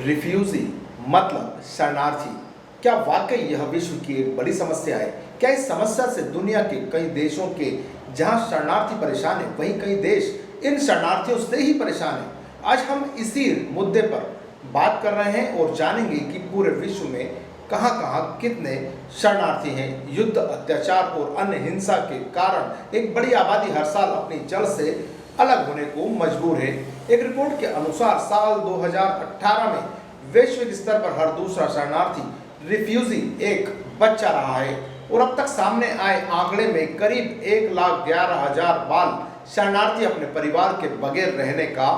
Refugee मतलब शरणार्थी। क्या वाकई यह विश्व की एक बड़ी समस्या है? क्या इस समस्या से दुनिया के कई देशों के जहां शरणार्थी परेशान है, वहीं कई देश इन शरणार्थियों से ही परेशान है? आज हम इसी मुद्दे पर बात कर रहे हैं और जानेंगे कि पूरे विश्व में कहां-कहां कितने शरणार्थी हैं। युद्ध, अत्याचार और अन्य हिंसा के कारण एक बड़ी आबादी हर साल अपनी जड़ से अलग होने को मजबूर है। एक रिपोर्ट के अनुसार साल 2018 में वैश्विक स्तर पर हर दूसरा शरणार्थी रिफ्यूजी एक बच्चा रहा है और अब तक सामने आए आंकड़े में करीब 1,11,000 बाल शरणार्थी अपने परिवार के बगैर रहने का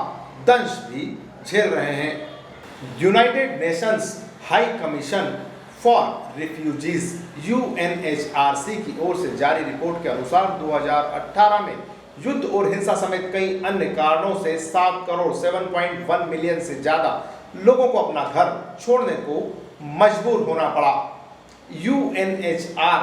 दंश भी झेल रहे हैं। United Nations high commission for refugees UNHRC की ओर से जारी रिपोर्ट के अनुसार 2018 में युद्ध और हिंसा समेत कई अन्य कारणों से 7 करोड़ 7.1 मिलियन से ज्यादा लोगों को अपना घर छोड़ने को मजबूर होना पड़ा। UNHR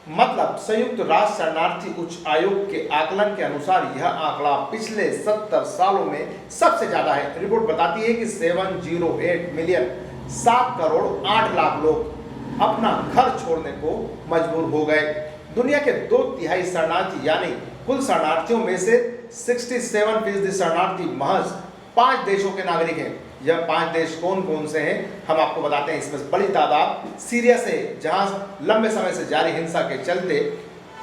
मतलब संयुक्त राष्ट्र शरणार्थी उच्च आयोग के आकलन के अनुसार यह आंकड़ा पिछले 70 सालों में सबसे ज्यादा है। रिपोर्ट बताती है कि 708 मिलियन 7 करोड़ 8 लाख लोग अपना घर छोड़ने को मजबूर हो गए। दुनिया के 2/3 शरणार्थी यानी कुल शरणार्थियों में से 67% शरणार्थी महज 5 देशों के नागरिक हैं। यह 5 देश कौन कौन से हैं हम आपको बताते हैं। इसमें बड़ी तादाद सीरिया से, जहां लंबे समय से जारी हिंसा के चलते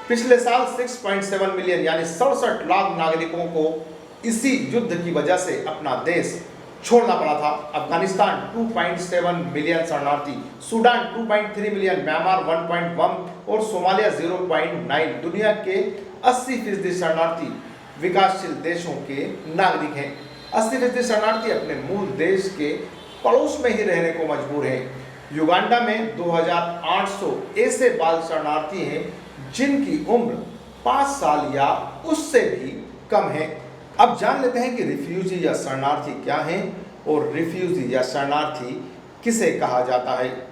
पिछले साल 6.7 मिलियन यानी 67 लाख नागरिकों को इसी युद्ध की वजह से अपना देश छोड़ना पड़ा था। अफगानिस्तान 2.7 मिलियन शरणार्थी, सूडान 2.3 मिलियन, म्यांमार 1.1 और सोमालिया 0.9। दुनिया के 80% शरणार्थी विकासशील देशों के नागरिक हैं। 80% शरणार्थी अपने मूल देश के पड़ोस में ही रहने को मजबूर हैं। युगांडा में 2800 ऐसे बाल शरणार्थी हैं जिनकी उम्र 5 साल या उससे भी कम है। अब जान लेते हैं कि रिफ्यूजी या शरणार्थी क्या हैं और रिफ्यूजी या शरणार्थी किसे कहा जाता है।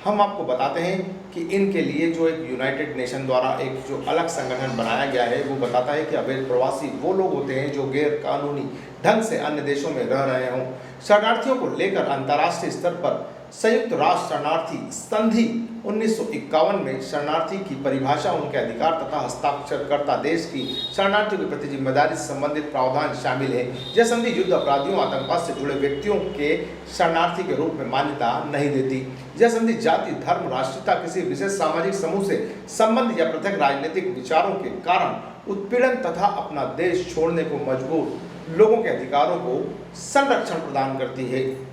हम आपको बताते हैं कि इनके लिए जो एक यूनाइटेड नेशन द्वारा एक जो अलग संगठन बनाया गया है वो बताता है कि अवैध प्रवासी वो लोग होते हैं जो गैर कानूनी ढंग से अन्य देशों में रह रहे हों। शरणार्थियों को लेकर अंतर्राष्ट्रीय स्तर पर संयुक्त राष्ट्र शरणार्थी संधि 1951 में शरणार्थी की परिभाषा, उनके अधिकार तथा हस्ताक्षरकर्ता देश की शरणार्थियों के प्रति जिम्मेदारी से संबंधित प्रावधान शामिल है। यह संधि युद्ध अपराधियों, आतंकवाद से जुड़े व्यक्तियों के शरणार्थी के रूप में मान्यता नहीं देती। यह संधि जाति, धर्म, राष्ट्रीयता, किसी विशेष सामाजिक समूह से संबंध या पृथक राजनीतिक विचारों के कारण उत्पीड़न तथा अपना देश छोड़ने को मजबूर लोगों के अधिकारों को संरक्षण प्रदान करती है।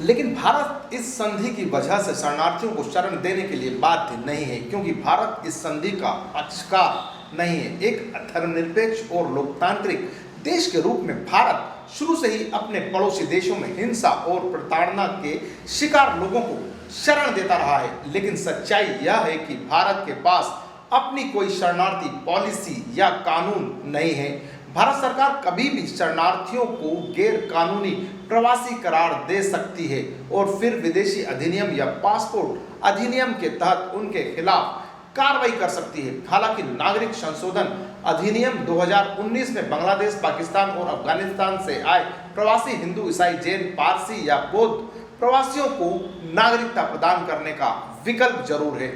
लेकिन भारत इस संधि की वजह से शरणार्थियों को शरण देने के लिए बाध्य नहीं है, क्योंकि भारत इस संधि का पक्षकार नहीं है। एक धर्मनिरपेक्ष और लोकतांत्रिक देश के रूप में भारत शुरू से ही अपने पड़ोसी देशों में हिंसा और प्रताड़ना के शिकार लोगों को शरण देता रहा है। लेकिन सच्चाई यह है कि भारत के पास अपनी कोई शरणार्थी पॉलिसी या कानून नहीं है। भारत सरकार कभी भी शरणार्थियों को गैर कानूनी प्रवासी करार दे सकती है और फिर विदेशी अधिनियम या पासपोर्ट अधिनियम के तहत उनके खिलाफ कार्रवाई कर सकती है। हालांकि नागरिक संशोधन अधिनियम 2019 में बांग्लादेश, पाकिस्तान और अफगानिस्तान से आए प्रवासी हिंदू, ईसाई, जैन, पारसी या बौद्ध प्रवासियों को नागरिकता प्रदान करने का विकल्प जरूर है।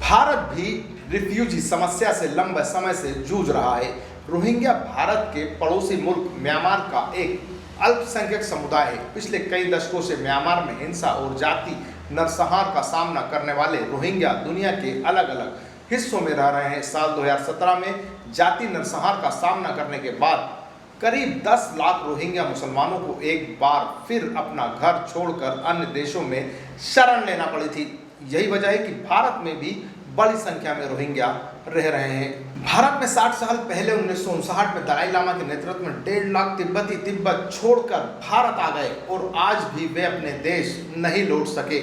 भारत भी रिफ्यूजी समस्या से लंबे समय से जूझ रहा है। रोहिंग्या भारत के पड़ोसी मुल्क म्यांमार का एक अल्पसंख्यक समुदाय है। पिछले कई दशकों से म्यांमार में हिंसा और जाति नरसंहार का सामना करने वाले रोहिंग्या दुनिया के अलग अलग हिस्सों में रह रहे हैं। साल 2017 में जाति नरसंहार का सामना करने के बाद करीब 10 लाख रोहिंग्या मुसलमानों को एक बार फिर अपना घर छोड़कर अन्य देशों में शरण लेना पड़ी थी। यही वजह है कि भारत में भी बड़ी संख्या में रोहिंग्या रह रहे हैं। भारत में 60 साल पहले 1959 में दलाई लामा के नेतृत्व में 1.5 लाख तिब्बती तिब्बत छोड़कर भारत आ गए और आज भी वे अपने देश नहीं लौट सके।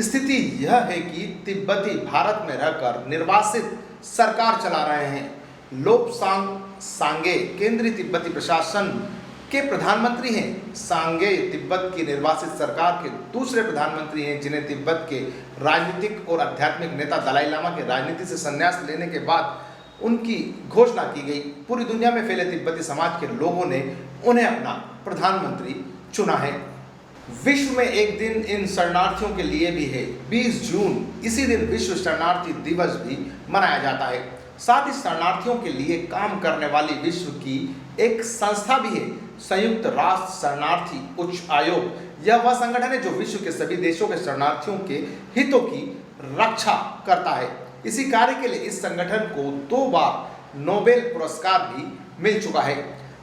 स्थिति यह है कि तिब्बती भारत में रहकर निर्वासित सरकार चला रहे हैं। लोपसांग सांगे केंद्रीय तिब्बती प्रशासन के प्रधानमंत्री हैं। सांगे तिब्बत की निर्वासित सरकार के दूसरे प्रधानमंत्री हैं, जिन्हें तिब्बत के राजनीतिक और आध्यात्मिक नेता दलाई लामा के राजनीति से संन्यास लेने के बाद उनकी घोषणा की गई। पूरी दुनिया में फैले तिब्बती समाज के लोगों ने उन्हें अपना प्रधानमंत्री चुना है। विश्व में एक दिन इन शरणार्थियों के लिए भी है। 20 जून इसी दिन विश्व शरणार्थी दिवस भी मनाया जाता है। साथ ही शरणार्थियों के लिए काम करने वाली विश्व की एक संस्था भी है, संयुक्त राष्ट्र शरणार्थी उच्च आयोग। यह वह संगठन है जो विश्व के सभी देशों के शरणार्थियों के हितों की रक्षा करता है। इसी कार्य के लिए इस संगठन को 2 बार नोबेल पुरस्कार भी मिल चुका है।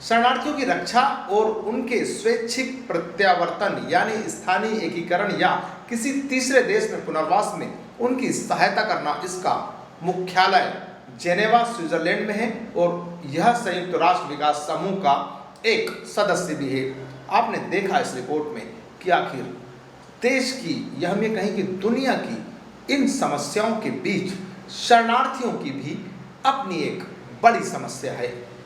शरणार्थियों की रक्षा और उनके स्वैच्छिक प्रत्यावर्तन यानी स्थानीय एकीकरण या किसी तीसरे देश में पुनर्वास में उनकी सहायता करना, इसका मुख्यालय जेनेवा स्विट्जरलैंड में है और यह संयुक्त राष्ट्र विकास समूह का एक सदस्य भी है। आपने देखा इस रिपोर्ट में कि आखिर देश की, यह हम ये कहें कि दुनिया की इन समस्याओं के बीच शरणार्थियों की भी अपनी एक बड़ी समस्या है।